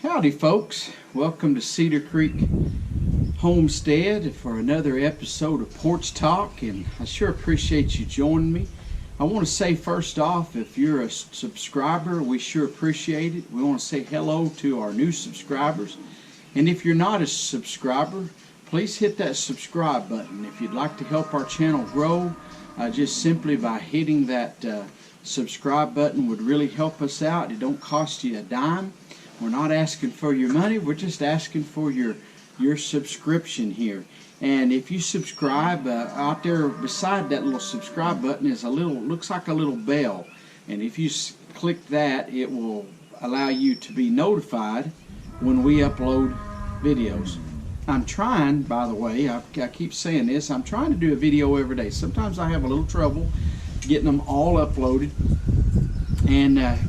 Howdy folks, welcome to Cedar Creek Homestead for another episode of Porch Talk, and I sure appreciate you joining me. I want to say first off, if you're a subscriber, we sure appreciate it. We want to say hello to our new subscribers, and if you're not a subscriber, please hit that subscribe button. If you'd like to help our channel grow, just simply by hitting that subscribe button would really help us out. It don't cost you a dime. We're not asking for your money, we're just asking for your subscription here. And if you subscribe, out there beside that little subscribe button is looks like a little bell. And if you click that, it will allow you to be notified when we upload videos. I'm trying, by the way, I keep saying this, I'm trying to do a video every day. Sometimes I have a little trouble getting them all uploaded, and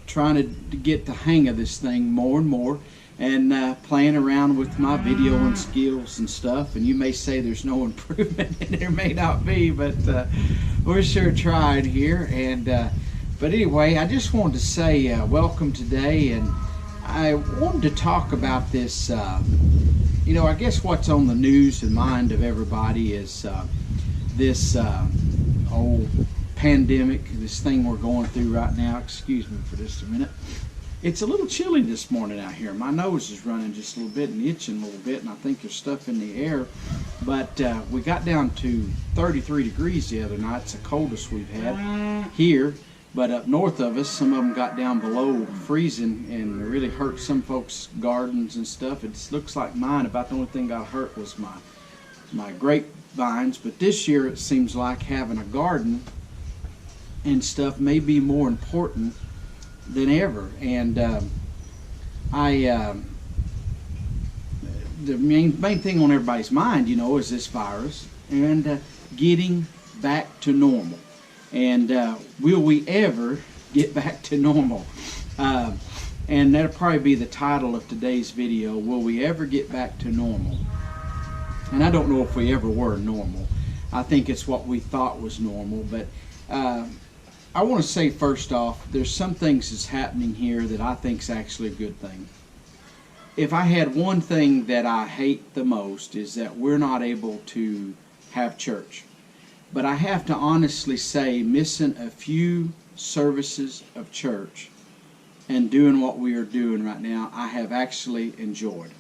trying to get the hang of this thing more and more, and playing around with my videoing skills and stuff. And you may say there's no improvement, and there may not be, but we're sure trying here. And but anyway, I just wanted to say welcome today, and I wanted to talk about this. I guess what's on the news and mind of everybody is this old pandemic, this thing we're going through right now. Excuse me for just a minute. It's a little chilly this morning out here. My nose is running just a little bit and itching a little bit, and I think there's stuff in the air. But we got down to 33 degrees the other night. It's the coldest we've had here. But up north of us, some of them got down below freezing, and it really hurt some folks' gardens and stuff. It looks like mine. About the only thing got hurt was my grapevines. But this year it seems like having a garden and stuff may be more important than ever. And the main thing on everybody's mind, is this virus and getting back to normal. And will we ever get back to normal? And that'll probably be the title of today's video. Will we ever get back to normal? And I don't know if we ever were normal. I think it's what we thought was normal. But I want to say first off, there's some things that's happening here that I think is actually a good thing. If I had one thing that I hate the most, is that we're not able to have church. But I have to honestly say, missing a few services of church and doing what we are doing right now, I have actually enjoyed.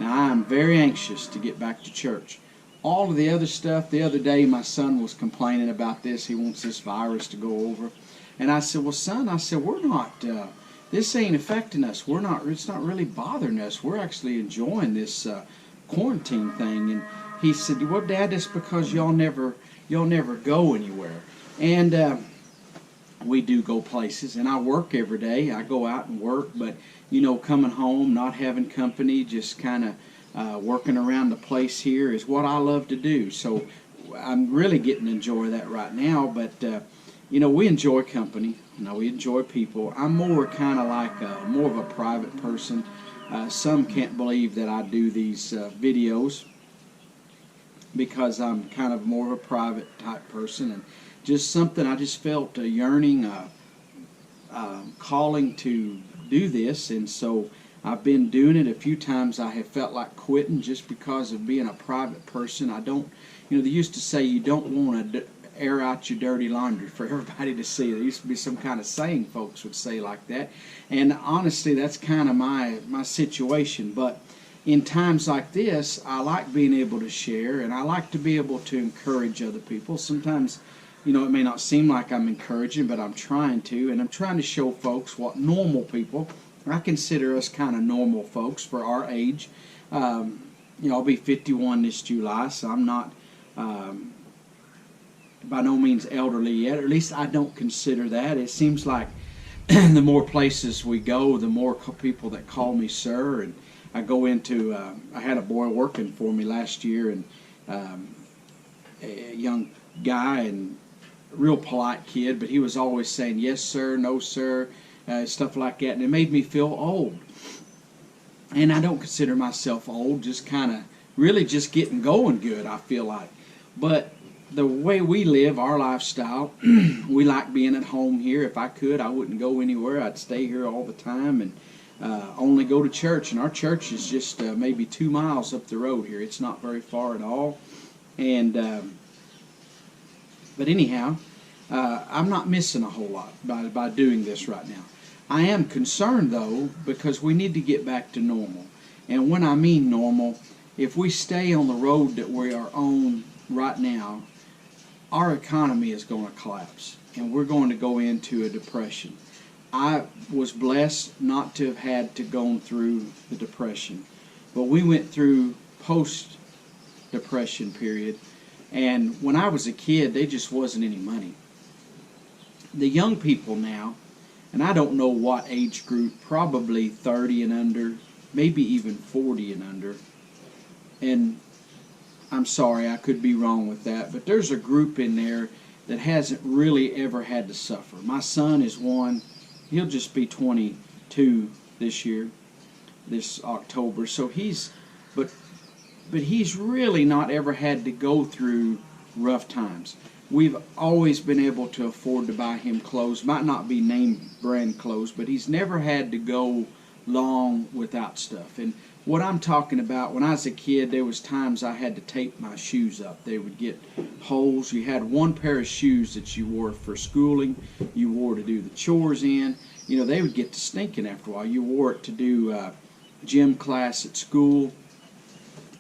Now, I am very anxious to get back to church. All of the other stuff, the other day my son was complaining about this. He wants this virus to go over. And I said, well, son, we're not, this ain't affecting us. It's not really bothering us. We're actually enjoying this quarantine thing. And he said, well, Dad, that's because y'all never go anywhere. And we do go places, and I work every day. I go out and work, but coming home, not having company, just kind of working around the place here is what I love to do. So I'm really getting to enjoy that right now. But we enjoy company. We enjoy people. I'm more kind of like more of a private person. Some can't believe that I do these videos, because I'm kind of more of a private type person, and just something I just felt a yearning, calling to do this. And so I've been doing it. A few times I have felt like quitting just because of being a private person. I don't, they used to say you don't want to air out your dirty laundry for everybody to see. There used to be some kind of saying folks would say like that. And honestly, that's kind of my situation. But in times like this, I like being able to share, and I like to be able to encourage other people. Sometimes, it may not seem like I'm encouraging, but I'm trying to, and I'm trying to show folks what normal people, I consider us kind of normal folks for our age. I'll be 51 this July, so I'm not by no means elderly yet, or at least I don't consider that. It seems like the more places we go, the more people that call me sir. And I go into, I had a boy working for me last year, and a young guy, and real polite kid, but he was always saying yes sir, no sir, stuff like that, and it made me feel old. And I don't consider myself old, just kind of really just getting going good, I feel like. But the way we live, our lifestyle, we like being at home here. If I could, I wouldn't go anywhere. I'd stay here all the time. And only go to church, and our church is just maybe 2 miles up the road here. It's not very far at all. And but anyhow, I'm not missing a whole lot by doing this right now. I am concerned, though, because we need to get back to normal. And when I mean normal, if we stay on the road that we are on right now, our economy is going to collapse, and we're going to go into a depression. I was blessed not to have had to go through the depression, but we went through post-depression period, and when I was a kid, there just wasn't any money. The young people now, and I don't know what age group, probably 30 and under, maybe even 40 and under, and I'm sorry, I could be wrong with that, but there's a group in there that hasn't really ever had to suffer. My son is one. He'll just be 22 this year, this October. So but he's really not ever had to go through rough times. We've always been able to afford to buy him clothes. Might not be name brand clothes, but he's never had to go long without stuff. And what I'm talking about, when I was a kid, there was times I had to tape my shoes up. They would get holes. You had one pair of shoes that you wore for schooling. You wore to do the chores in. You know, they would get to stinking after a while. You wore it to do gym class at school.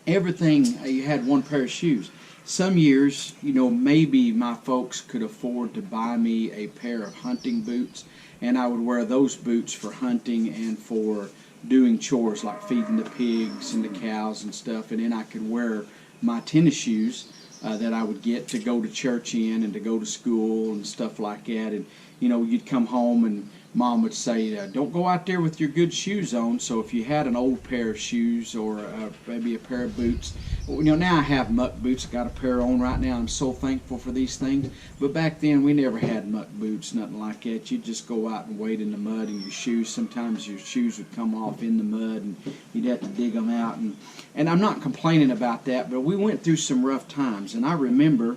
Everything, you had one pair of shoes. Some years, you know, maybe my folks could afford to buy me a pair of hunting boots, and I would wear those boots for hunting and for doing chores like feeding the pigs and the cows and stuff, and then I could wear my tennis shoes that I would get to go to church in and to go to school and stuff like that. And you know, you'd come home and Mom would say, don't go out there with your good shoes on. So if you had an old pair of shoes or maybe a pair of boots, you know, now I have muck boots. I got a pair on right now. I'm so thankful for these things. But back then we never had muck boots, nothing like that. You'd just go out and wade in the mud in your shoes. Sometimes your shoes would come off in the mud and you'd have to dig them out. And I'm not complaining about that, but we went through some rough times. And I remember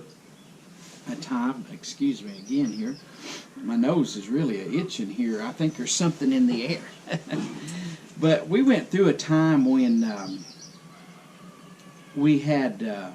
a time, excuse me again here, my nose is really itching here. I think there's something in the air. But we went through a time when we had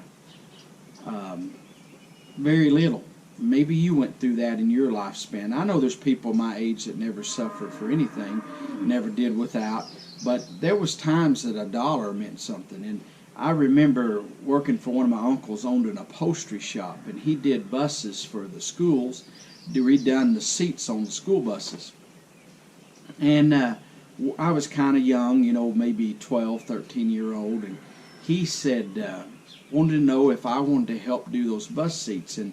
very little. Maybe you went through that in your lifespan. I know there's people my age that never suffered for anything, never did without, but there was times that $1 meant something. And I remember working for one of my uncles, owned an upholstery shop, and he did buses for the schools, redone the seats on the school buses. And I was kind of young, you know, maybe 12, 13-year-old, and he said, wanted to know if I wanted to help do those bus seats. And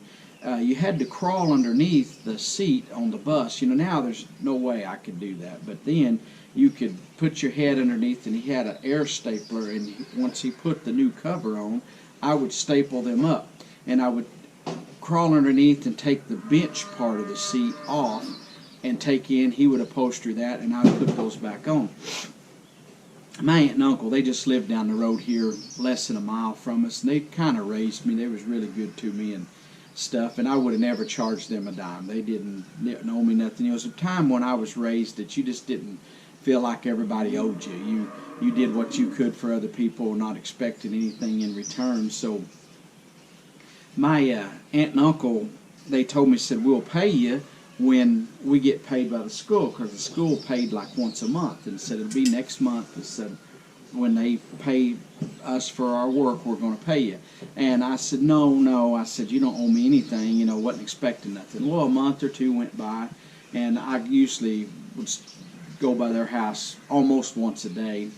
you had to crawl underneath the seat on the bus. You know, now there's no way I could do that, but then you could put your head underneath, and he had an air stapler, and once he put the new cover on, I would staple them up, and I would crawl underneath and take the bench part of the seat off and take in. He would upholster that, and I would put those back on. My aunt and uncle, they just lived down the road here, less than a mile from us, and they kind of raised me. They was really good to me and stuff, and I would have never charged them a dime. They didn't owe me nothing. It was a time when I was raised that you just didn't feel like everybody owed you. You did what you could for other people, not expecting anything in return. So my aunt and uncle, they told me, said, we'll pay you when we get paid by the school, because the school paid like once a month, and said it'll be next month. They said when they pay us for our work, we're going to pay you. And I said, no, I said, you don't owe me anything, you know, wasn't expecting nothing. Well, a month or two went by, and I usually would go by their house almost once a day,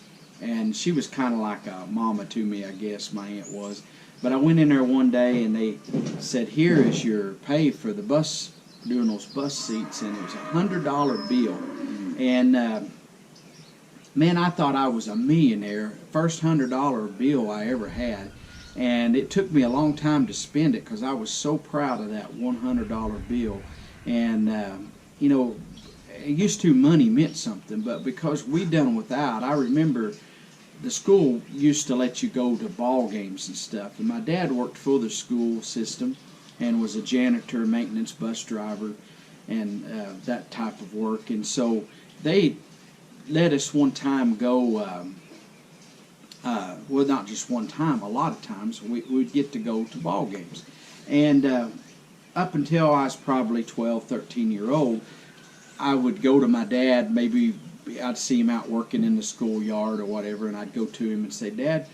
and she was kind of like a mama to me, I guess, my aunt was. But I went in there one day, and they said, here is your pay for the bus, doing those bus seats, and it was $100 bill. And man, I thought I was a millionaire. First $100 bill I ever had, and it took me a long time to spend it because I was so proud of that $100 bill. And you know, used to money meant something, but because we done without, I remember the school used to let you go to ball games and stuff, and my dad worked for the school system and was a janitor, maintenance, bus driver, and that type of work. And so they let us one time go, well, not just one time, a lot of times, we'd get to go to ball games. And up until I was probably 12, 13-year-old, I would go to my dad. Maybe I'd see him out working in the schoolyard or whatever, and I'd go to him and say, Dad,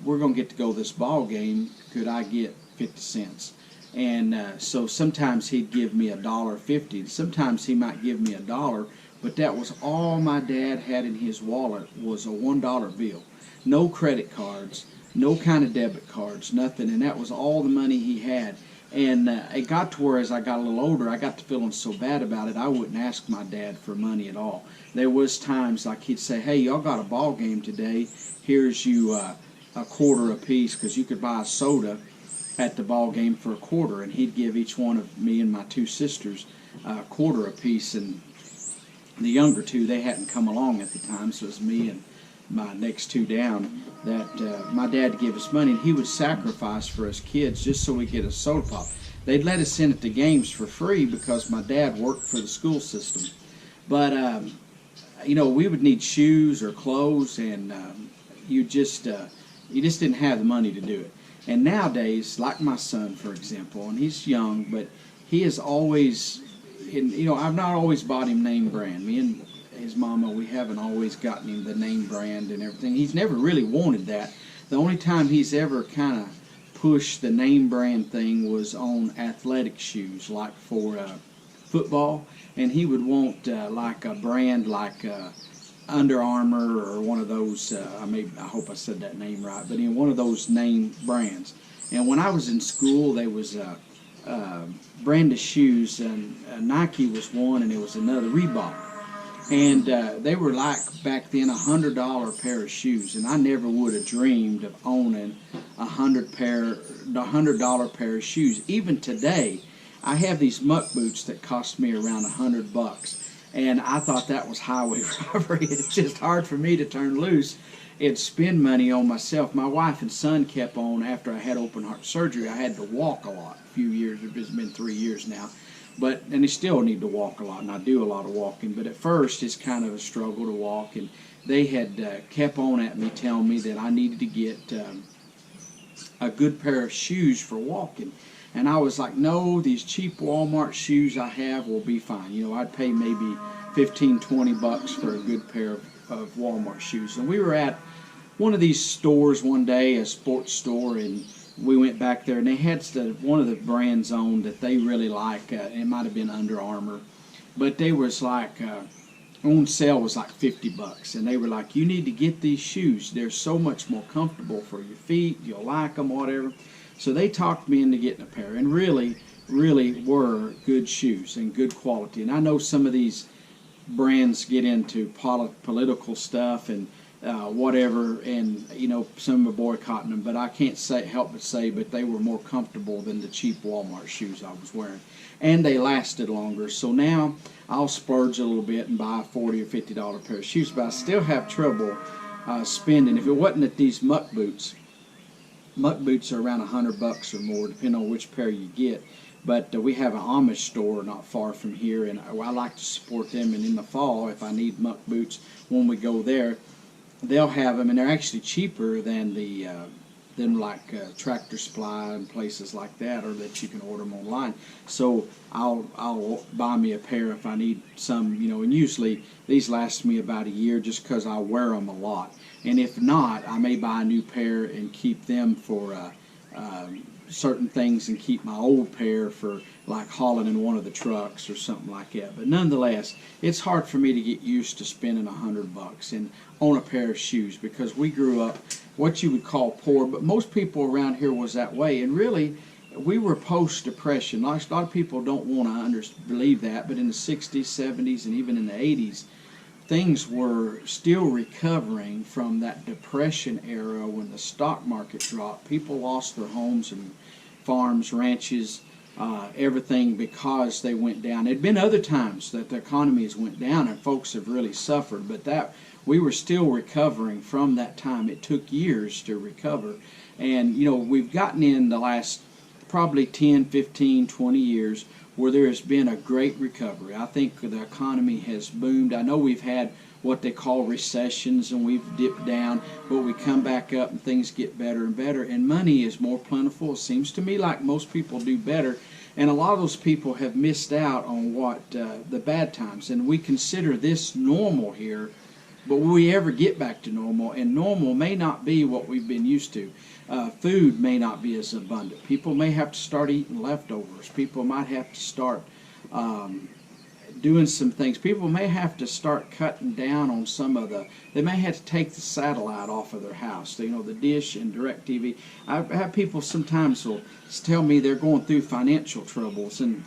we're going to get to go to this ball game. Could I get 50 cents? And so sometimes he'd give me $1.50. Sometimes he might give me $1, but that was all my dad had in his wallet was a $1 bill. No credit cards, no kind of debit cards, nothing. And that was all the money he had. And it got to where as I got a little older, I got to feeling so bad about it, I wouldn't ask my dad for money at all. There was times like he'd say, hey, y'all got a ball game today. Here's you a quarter apiece, because you could buy a soda at the ball game for a quarter. And he'd give each one of me and my two sisters a quarter apiece. And the younger two, they hadn't come along at the time, so it was me and my next two down, that my dad would give us money, and he would sacrifice for us kids just so we get a soda pop. They'd let us in at the games for free because my dad worked for the school system. But, you know, we would need shoes or clothes, and you just didn't have the money to do it. And nowadays, like my son, for example, and he's young, but he is always, you know, I've not always bought him name brand. Me and his mama, we haven't always gotten him the name brand and everything. He's never really wanted that. The only time he's ever kind of pushed the name brand thing was on athletic shoes, like for football, and he would want like a brand like Under Armour or one of those, I hope I said that name right, but in one of those name brands. And when I was in school, there was a brand of shoes, and Nike was one, and it was another, Reebok. And they were like, back then, $100 pair of shoes. And I never would have dreamed of owning $100 pair of shoes. Even today, I have these muck boots that cost me around $100. And I thought that was highway robbery. It's just hard for me to turn loose and spend money on myself. My wife and son kept on, after I had open heart surgery, I had to walk a lot. A few years, it's been 3 years now. And they still need to walk a lot, and I do a lot of walking. But at first, it's kind of a struggle to walk. And they had kept on at me, telling me that I needed to get a good pair of shoes for walking. And I was like, no, these cheap Walmart shoes I have will be fine. You know, I'd pay maybe $15, $20 for a good pair of Walmart shoes. And we were at one of these stores one day, a sports store, and we went back there, and they had one of the brands on that they really like. It might have been Under Armour, but they was like, on sale was like $50, and they were like, you need to get these shoes. They're so much more comfortable for your feet. You'll like them, whatever. So they talked me into getting a pair, and really, really were good shoes and good quality. And I know some of these brands get into political stuff and whatever, and you know, some are boycotting them, but I can't help but say, but they were more comfortable than the cheap Walmart shoes I was wearing, and they lasted longer. So now I'll splurge a little bit and buy a $40 or $50 pair of shoes, but I still have trouble spending. If it wasn't at these muck boots are around $100 or more, depending on which pair you get. But we have an Amish store not far from here, and I like to support them. And in the fall, if I need muck boots, when we go there, they'll have them, and they're actually cheaper than Tractor Supply and places like that, or that you can order them online. So I'll buy me a pair if I need some, you know. And usually these last me about a year, just because I wear them a lot. And if not, I may buy a new pair and keep them for certain things, and keep my old pair for like hauling in one of the trucks or something like that. But nonetheless, it's hard for me to get used to spending $100 and on a pair of shoes, because we grew up what you would call poor, but most people around here was that way. And really, we were post-depression. A lot of people don't want to believe that, but in the 60s, 70s, and even in the 80s, things were still recovering from that depression era when the stock market dropped. People lost their homes and farms, ranches, everything, because they went down. There'd been other times that the economies went down and folks have really suffered, but that we were still recovering from that time. It took years to recover. And you know, we've gotten in the last probably 10, 15, 20 years where there has been a great recovery. I think the economy has boomed. I know we've had what they call recessions, and we've dipped down, but we come back up and things get better and better, and money is more plentiful. It seems to me like most people do better, and a lot of those people have missed out on what the bad times, and we consider this normal here. But will we ever get back to normal? And normal may not be what we've been used to. Food may not be as abundant. People may have to start eating leftovers. People might have to start doing some things. People may have to start cutting down on some of they may have to take the satellite off of their house. You know, the dish and direct TV. I have people sometimes will tell me they're going through financial troubles, and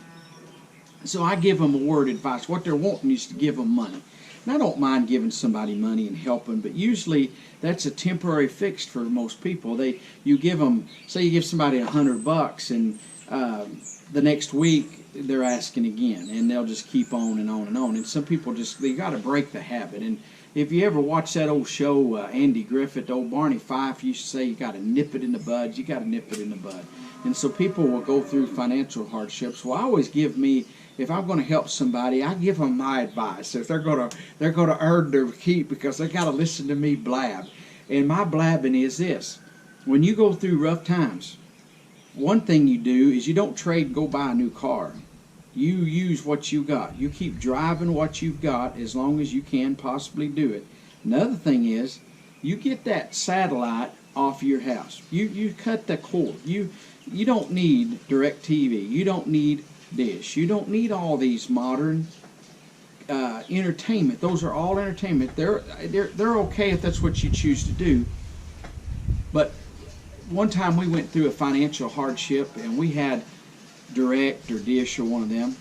so I give them a word of advice. What they're wanting is to give them money. And I don't mind giving somebody money and helping, but usually that's a temporary fix for most people. You give them, say you give somebody $100, and the next week they're asking again, and they'll just keep on and on and on. And some people they got to break the habit. And if you ever watch that old show, Andy Griffith, old Barney Fife used to say, you got to nip it in the bud. You got to nip it in the bud. And so people will go through financial hardships. Well, I always if I'm going to help somebody, I give them my advice. If they're going to earn their keep, because they got to listen to me blab. And my blabbing is this: when you go through rough times, one thing you do is you don't trade and go buy a new car. You use what you got. You keep driving what you've got as long as you can possibly do it. Another thing is you get that satellite off your house. You cut the cord. You don't need direct TV. You don't need dish. You don't need all these modern entertainment. Those are all entertainment. They're okay if that's what you choose to do. But one time we went through a financial hardship, and we had direct or dish or one of them.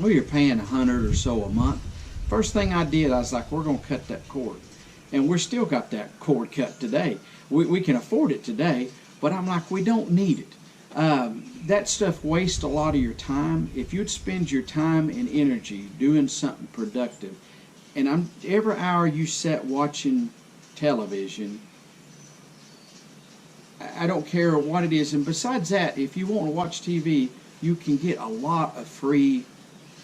We were paying $100 or so a month. First thing I did, I was like, we're going to cut that cord. And we're still got that cord cut today. We can afford it today, but I'm like, we don't need it. That stuff wastes a lot of your time. If you'd spend your time and energy doing something productive, and every hour you sit watching television, I don't care what it is. And besides that, if you want to watch TV, you can get a lot of free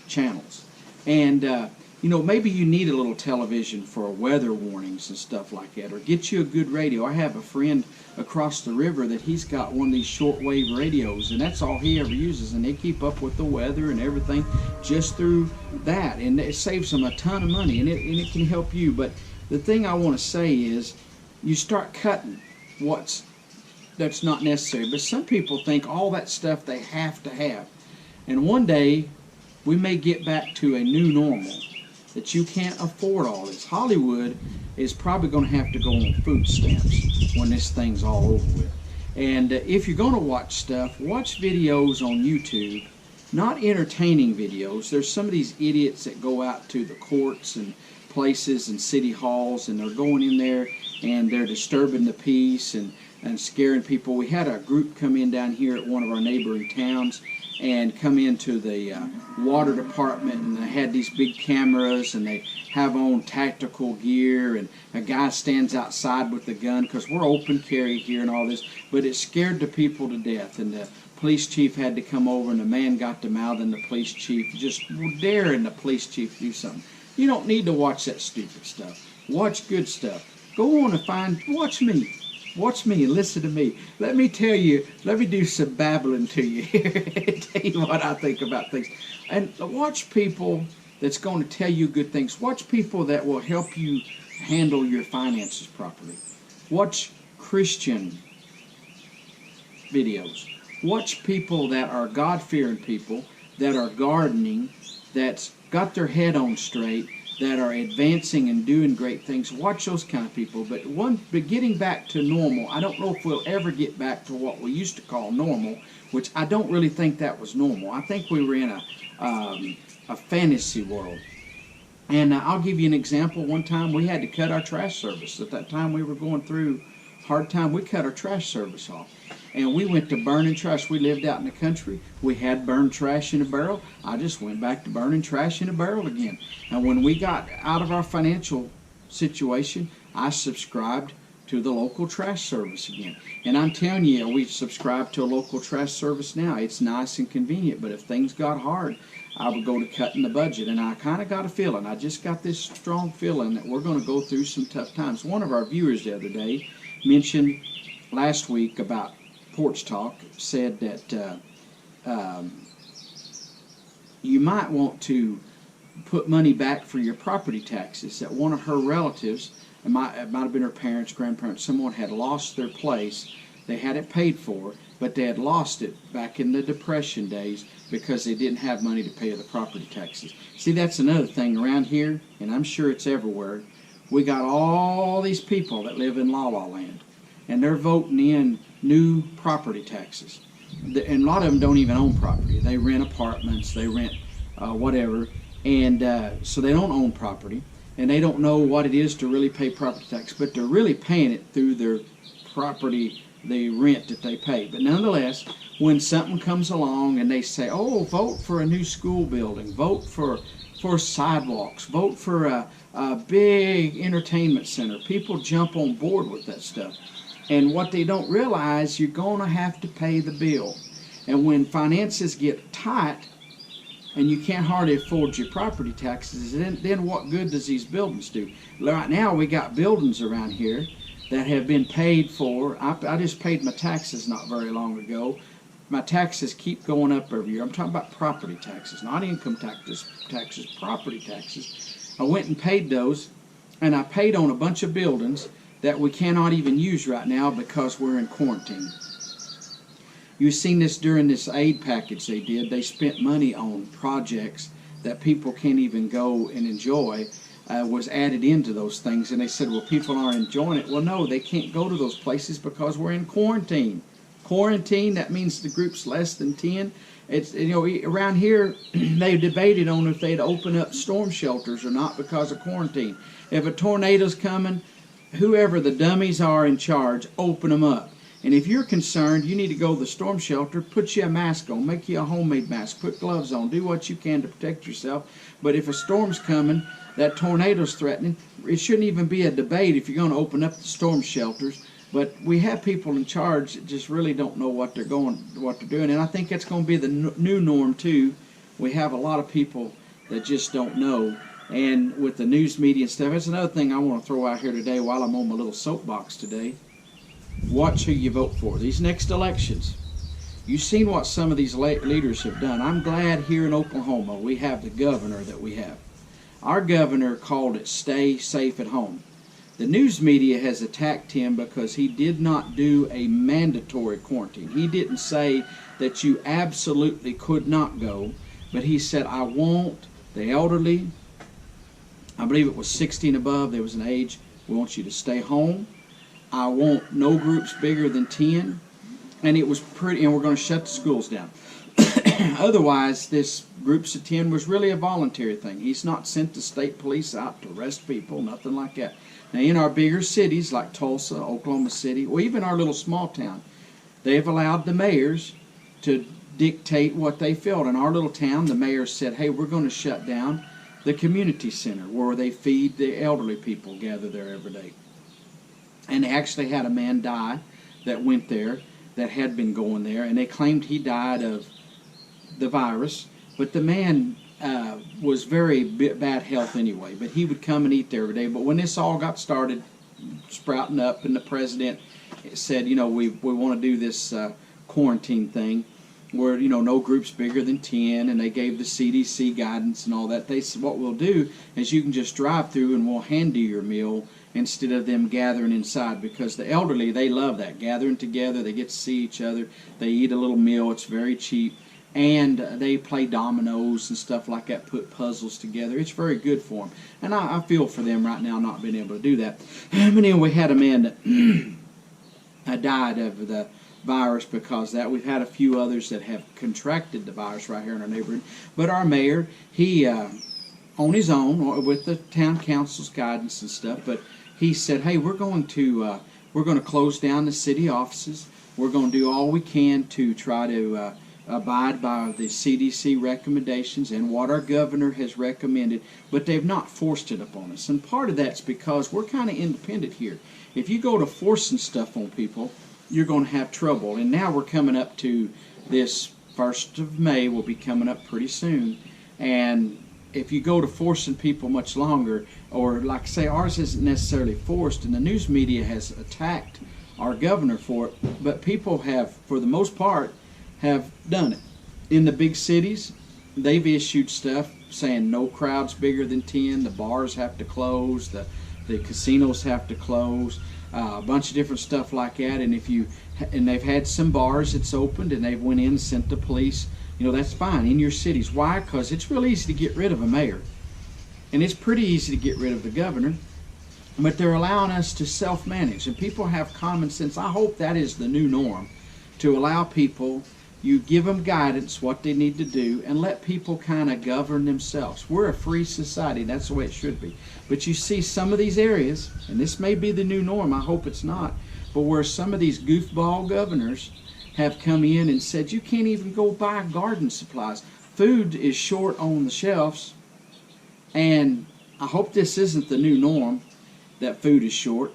channels. And maybe you need a little television for weather warnings and stuff like that, or get you a good radio. I have a friend across the river that he's got one of these shortwave radios, and that's all he ever uses, and they keep up with the weather and everything just through that, and it saves them a ton of money, and it can help you. But the thing I want to say is, you start cutting that's not necessary. But some people think all that stuff they have to have, and one day we may get back to a new normal that you can't afford all this. Hollywood is probably going to have to go on food stamps when this thing's all over with. And if you're going to watch stuff, watch videos on YouTube, not entertaining videos. There's some of these idiots that go out to the courts and places and city halls, and they're going in there and they're disturbing the peace and scaring people. We had a group come in down here at one of our neighboring towns and come into the water department, and they had these big cameras, and they have on tactical gear, and a guy stands outside with a gun, because we're open carry here and all this, but it scared the people to death. And the police chief had to come over, and the man got to mouthing the police chief, just daring the police chief to do something. You don't need to watch that stupid stuff. Watch good stuff. Go on and watch me. Watch me and listen to me. Let me do some babbling to you here and tell you what I think about things. And watch people that's going to tell you good things. Watch people that will help you handle your finances properly. Watch Christian videos. Watch people that are God-fearing people, that are gardening, that's got their head on straight, that are advancing and doing great things. Watch those kind of people. But getting back to normal, I don't know if we'll ever get back to what we used to call normal, which I don't really think that was normal. I think we were in a fantasy world. And I'll give you an example. One time we had to cut our trash service. At that time we were going through a hard time. We cut our trash service off. And we went to burning trash. We lived out in the country. We had burned trash in a barrel. I just went back to burning trash in a barrel again. And when we got out of our financial situation, I subscribed to the local trash service again. And I'm telling you, we subscribe to a local trash service now. It's nice and convenient, but if things got hard, I would go to cutting the budget. And I kind of got a feeling, I just got this strong feeling that we're going to go through some tough times. One of our viewers the other day mentioned last week about Porch Talk, said that you might want to put money back for your property taxes. That one of her relatives, it might have been her parents, grandparents, someone had lost their place. They had it paid for, but they had lost it back in the Depression days because they didn't have money to pay the property taxes. See, that's another thing around here, and I'm sure it's everywhere. We got all these people that live in La La Land, and they're voting in new property taxes. And a lot of them don't even own property. They rent apartments, they rent whatever, and so they don't own property, and they don't know what it is to really pay property tax, but they're really paying it through their property, the rent that they pay. But nonetheless, when something comes along and they say, oh, vote for a new school building, vote for sidewalks, vote for a big entertainment center, people jump on board with that stuff. And what they don't realize, you're going to have to pay the bill. And when finances get tight and you can't hardly afford your property taxes, then what good does these buildings do? Right now we got buildings around here that have been paid for. I just paid my taxes not very long ago. My taxes keep going up every year. I'm talking about property taxes, not income taxes, property taxes. I went and paid those, and I paid on a bunch of buildings that we cannot even use right now because we're in quarantine. You've seen this during this aid package they did. They spent money on projects that people can't even go and enjoy, was added into those things. And they said, well, people aren't enjoying it. Well, no, they can't go to those places because we're in quarantine. Quarantine, that means the group's less than 10. It's, you know, around here, they debated on if they'd open up storm shelters or not because of quarantine. If a tornado's coming, whoever the dummies are in charge, open them up. And if you're concerned, you need to go to the storm shelter, put you a mask on, make you a homemade mask, put gloves on, do what you can to protect yourself. But if a storm's coming, that tornado's threatening, it shouldn't even be a debate if you're going to open up the storm shelters. But we have people in charge that just really don't know what they're doing. And I think that's going to be the new norm too. We have a lot of people that just don't know. And with the news media and stuff, that's another thing I want to throw out here today while I'm on my little soapbox today. Watch who you vote for. These next elections, you've seen what some of these leaders have done. I'm glad here in Oklahoma we have the governor that we have. Our governor called it stay safe at home. The news media has attacked him because he did not do a mandatory quarantine. He didn't say that you absolutely could not go, but he said, I want the elderly, I believe it was 60 and above, there was an age, we want you to stay home. I want no groups bigger than 10. And it was pretty, and we're going to shut the schools down. Otherwise, this groups of 10 was really a voluntary thing. He's not sent the state police out to arrest people, nothing like that. Now, in our bigger cities like Tulsa, Oklahoma City, or even our little small town, they have allowed the mayors to dictate what they feel. In our little town, the mayor said, hey, we're going to shut down the community center where they feed the elderly people gather there every day. And they actually had a man die that went there that had been going there, and they claimed he died of the virus, but the man was very bad health anyway, but he would come and eat there every day. But when this all got started sprouting up and the president said, you know, we want to do this quarantine thing where, you know, no groups bigger than 10, and they gave the CDC guidance and all that, they said what we'll do is you can just drive through and we'll hand you your meal instead of them gathering inside, because the elderly, they love that, gathering together, they get to see each other, they eat a little meal, it's very cheap, and they play dominoes and stuff like that, put puzzles together. It's very good for them, and I feel for them right now not being able to do that. But anyway, we had a man that died of the virus because of that. We've had a few others that have contracted the virus right here in our neighborhood, but our mayor, he on his own, with the town council's guidance and stuff, but he said, hey, we're going to close down the city offices. We're going to do all we can to try to abide by the CDC recommendations and what our governor has recommended, but they've not forced it upon us. And part of that's because we're kind of independent here. If you go to forcing stuff on people, you're going to have trouble. And now we're coming up to this 1st of May will be coming up pretty soon. And if you go to forcing people much longer, or like I say, ours isn't necessarily forced, and the news media has attacked our governor for it, but people have, for the most part, have done it. In the big cities, they've issued stuff saying no crowds bigger than 10, the bars have to close, the casinos have to close, a bunch of different stuff like that. And they've had some bars that's opened, and they've went in and sent the police. That's fine in your cities. Why? Because it's real easy to get rid of a mayor, and it's pretty easy to get rid of the governor, but they're allowing us to self-manage, and people have common sense. I hope that is the new norm, to allow people, you give them guidance, what they need to do, and let people kind of govern themselves. We're a free society. That's the way it should be. But you see some of these areas, and this may be the new norm, I hope it's not, but where some of these goofball governors have come in and said you can't even go buy garden supplies. Food is short on the shelves, and I hope this isn't the new norm, that food is short,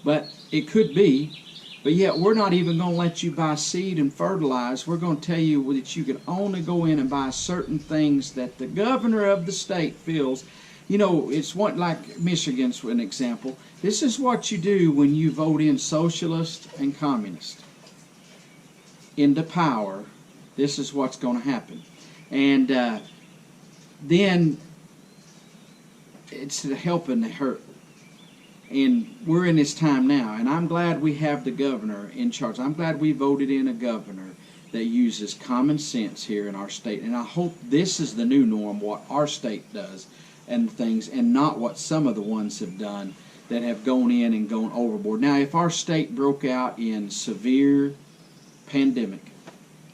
but it could be. But yet we're not even going to let you buy seed and fertilize. We're going to tell you that you can only go in and buy certain things that the governor of the state feels. It's one, like Michigan's an example. This is what you do when you vote in socialist and communist into power. This is what's going to happen. And then it's the helping the hurt. And we're in this time now, and I'm glad we have the governor in charge. I'm glad we voted in a governor that uses common sense here in our state. And I hope this is the new norm, what our state does and things, and not what some of the ones have done that have gone in and gone overboard. Now, if our state broke out in severe pandemic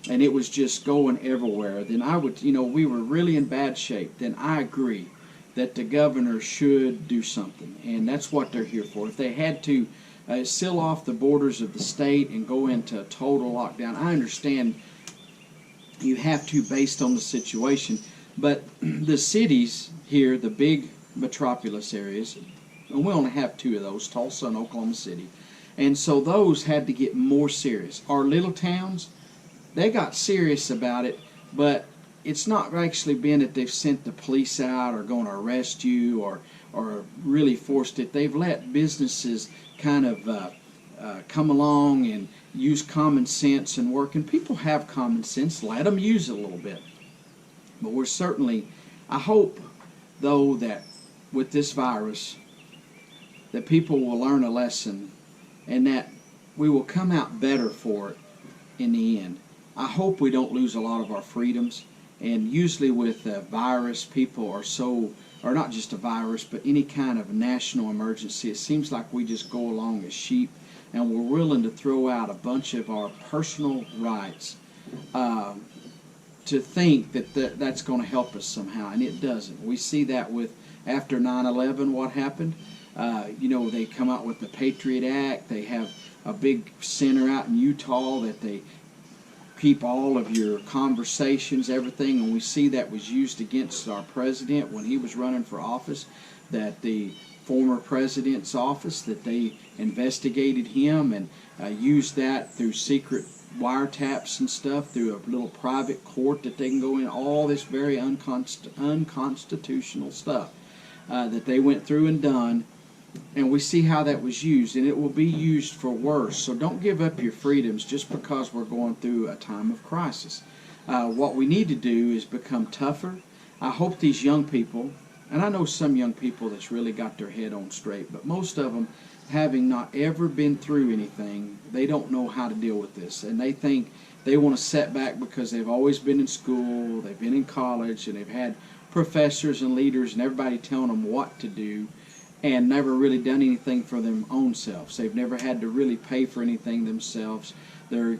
and it was just going everywhere, then I would, we were really in bad shape, then I agree that the governor should do something, and that's what they're here for. If they had to seal off the borders of the state and go into a total lockdown, I understand you have to based on the situation, but the cities here, the big metropolis areas, and we only have 2 of those, Tulsa and Oklahoma City, and so those had to get more serious. Our little towns, they got serious about it, but it's not actually been that they've sent the police out or going to arrest you or really forced it. They've let businesses kind of come along and use common sense and work. And people have common sense. Let them use it a little bit. But we're certainly, I hope, though, that with this virus, that people will learn a lesson and that we will come out better for it in the end. I hope we don't lose a lot of our freedoms. And usually with a virus, people are so, or not just a virus, but any kind of national emergency, it seems like we just go along as sheep, and we're willing to throw out a bunch of our personal rights to think that that's going to help us somehow, and it doesn't. We see that with, after 9/11, what happened. They come out with the Patriot Act. They have a big center out in Utah that they keep all of your conversations, everything, and we see that was used against our president when he was running for office, that the former president's office, that they investigated him and used that through secret wiretaps and stuff, through a little private court that they can go in, all this very unconstitutional stuff that they went through and done. And we see how that was used, and it will be used for worse. So don't give up your freedoms just because we're going through a time of crisis. What we need to do is become tougher. I hope these young people, and I know some young people that's really got their head on straight, but most of them, having not ever been through anything, they don't know how to deal with this. And they think they want to set back because they've always been in school, they've been in college, and they've had professors and leaders and everybody telling them what to do, and never really done anything for their own selves. They've never had to really pay for anything themselves. Their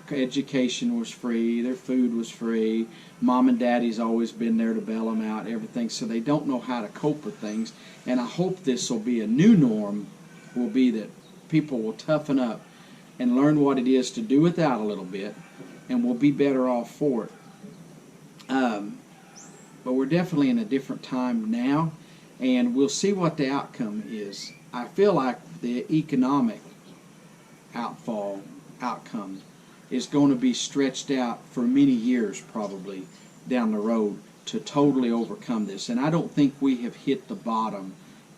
education was free, their food was free, mom and daddy's always been there to bail them out, everything, so they don't know how to cope with things. And I hope this will be a new norm, will be that people will toughen up and learn what it is to do without a little bit, and we'll be better off for it. But we're definitely in a different time now, and we'll see what the outcome is. I feel like the economic outcome is going to be stretched out for many years probably down the road to totally overcome this. And I don't think we have hit the bottom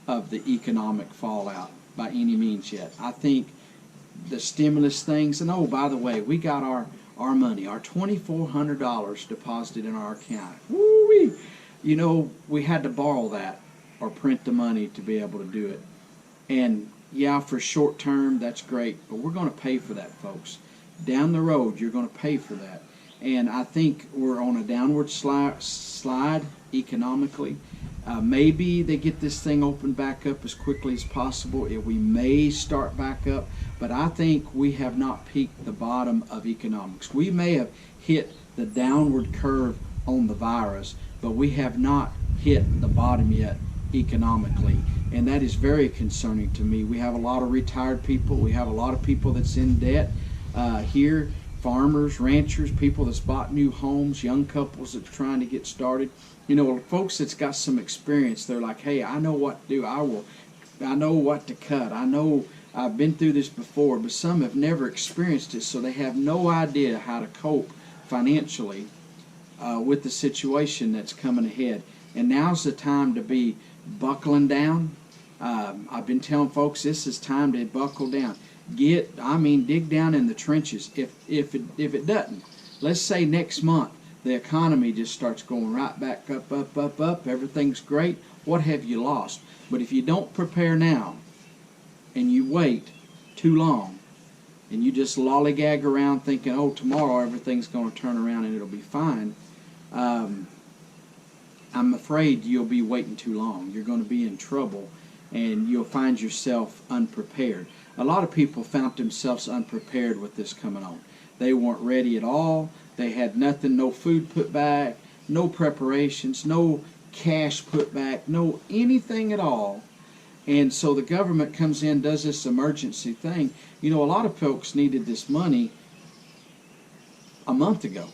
of the economic fallout by any means yet. I think the stimulus things, and oh, by the way, we got our money, our $2,400 deposited in our account. Woo-wee! You know, we had to borrow that or print the money to be able to do it. And yeah, for short term, that's great, but we're going to pay for that, folks. Down the road, you're going to pay for that. And I think we're on a downward slide economically. Maybe they get this thing opened back up as quickly as possible. We may start back up, but I think we have not peaked the bottom of economics. We may have hit the downward curve on the virus, but we have not hit the bottom yet economically, and that is very concerning to me. We have a lot of retired people. We have a lot of people that's in debt here, farmers, ranchers, people that's bought new homes, young couples that's trying to get started. You know, folks that's got some experience, they're like, hey, I know what to do. I know what to cut. I know I've been through this before, but some have never experienced it, so they have no idea how to cope financially with the situation that's coming ahead. And now's the time to be buckling down. I've been telling folks this is time to buckle down. Dig down in the trenches. If it doesn't, let's say next month the economy just starts going right back up, everything's great, what have you lost? But if you don't prepare now and you wait too long and you just lollygag around thinking, oh, tomorrow everything's going to turn around and it'll be fine, I'm afraid you'll be waiting too long. You're going to be in trouble and you'll find yourself unprepared. A lot of people found themselves unprepared with this coming on. They weren't ready at all. They had nothing, no food put back, no preparations, no cash put back, no anything at all. And so the government comes in, does this emergency thing. You know, a lot of folks needed this money a month ago,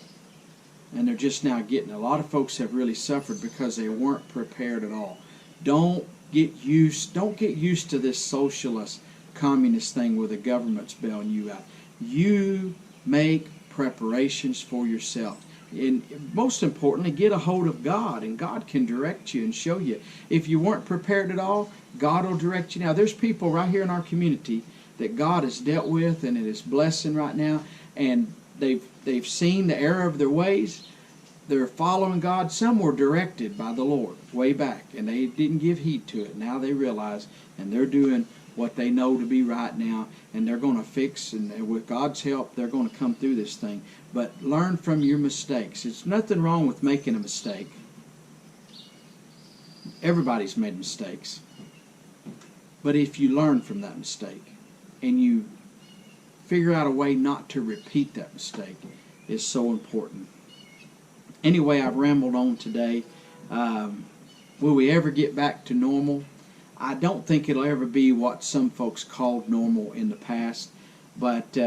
and they're just now getting it. A lot of folks have really suffered because they weren't prepared at all. Don't get used to this socialist, communist thing where the government's bailing you out. You make preparations for yourself. And most importantly, get a hold of God, and God can direct you and show you. If you weren't prepared at all, God will direct you. Now, there's people right here in our community that God has dealt with and it is blessing right now, and they've seen the error of their ways. They're following God. Some were directed by the Lord way back, and they didn't give heed to it. Now they realize, and they're doing what they know to be right now, and they're going to fix, and with God's help, they're going to come through this thing. But learn from your mistakes. It's nothing wrong with making a mistake. Everybody's made mistakes. But if you learn from that mistake, and you figure out a way not to repeat that mistake, is so important. Anyway, I've rambled on today. Will we ever get back to normal? I don't think it'll ever be what some folks called normal in the past, but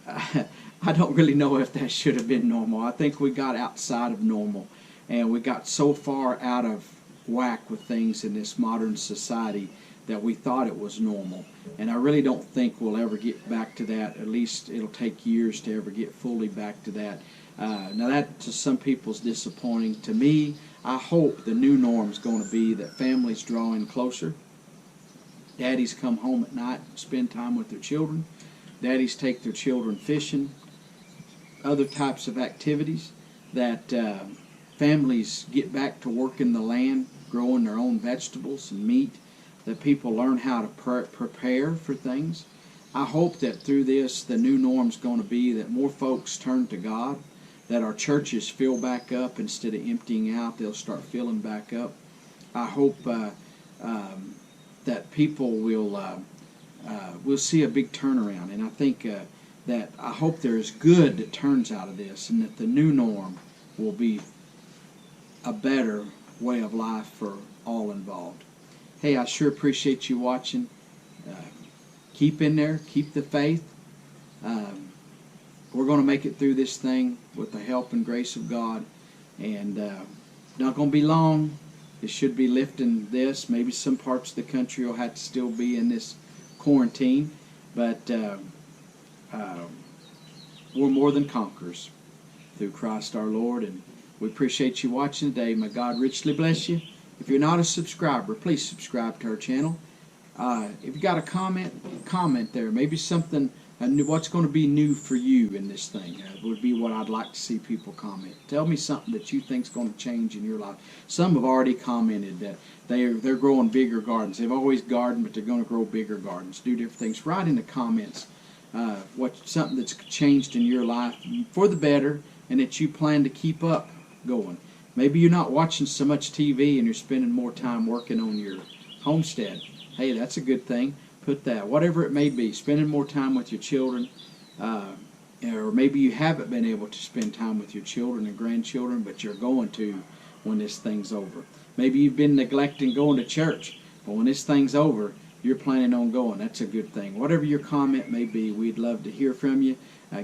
I don't really know if that should have been normal. I think we got outside of normal, and we got so far out of whack with things in this modern society that we thought it was normal. And I really don't think we'll ever get back to that. At least it'll take years to ever get fully back to that. Now that to some people is disappointing. To me, I hope the new norm is going to be that families draw in closer. Daddies come home at night and spend time with their children. Daddies take their children fishing. Other types of activities. That families get back to working the land, growing their own vegetables and meat. That people learn how to prepare for things. I hope that through this, the new norm is going to be that more folks turn to God, that our churches fill back up instead of emptying out, they'll start filling back up. I hope that people will see a big turnaround, and I think that I hope there's good that turns out of this, and that the new norm will be a better way of life for all involved. Hey, I sure appreciate you watching. Keep in there. Keep the faith. we're going to make it through this thing with the help and grace of God. And not going to be long. It should be lifting this. Maybe some parts of the country will have to still be in this quarantine. But we're more than conquerors through Christ our Lord. And we appreciate you watching today. May God richly bless you. If you're not a subscriber, please subscribe to our channel. If you got a comment there. Maybe something new, what's going to be new for you in this thing would be what I'd like to see people comment. Tell me something that you think's going to change in your life. Some have already commented that they're growing bigger gardens. They've always gardened, but they're going to grow bigger gardens, do different things. Write in the comments what's something that's changed in your life for the better, and that you plan to keep up going. Maybe you're not watching so much TV and you're spending more time working on your homestead. Hey, that's a good thing. Put that, whatever it may be, spending more time with your children, or maybe you haven't been able to spend time with your children and grandchildren, but you're going to when this thing's over. Maybe you've been neglecting going to church, but when this thing's over, you're planning on going. That's a good thing. Whatever your comment may be, we'd love to hear from you.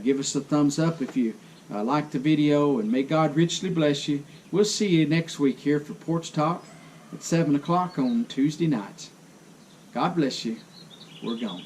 Give us a thumbs up if you like the video, and may God richly bless you. We'll see you next week here for Porch Talk at 7 o'clock on Tuesday nights. God bless you. We're gone.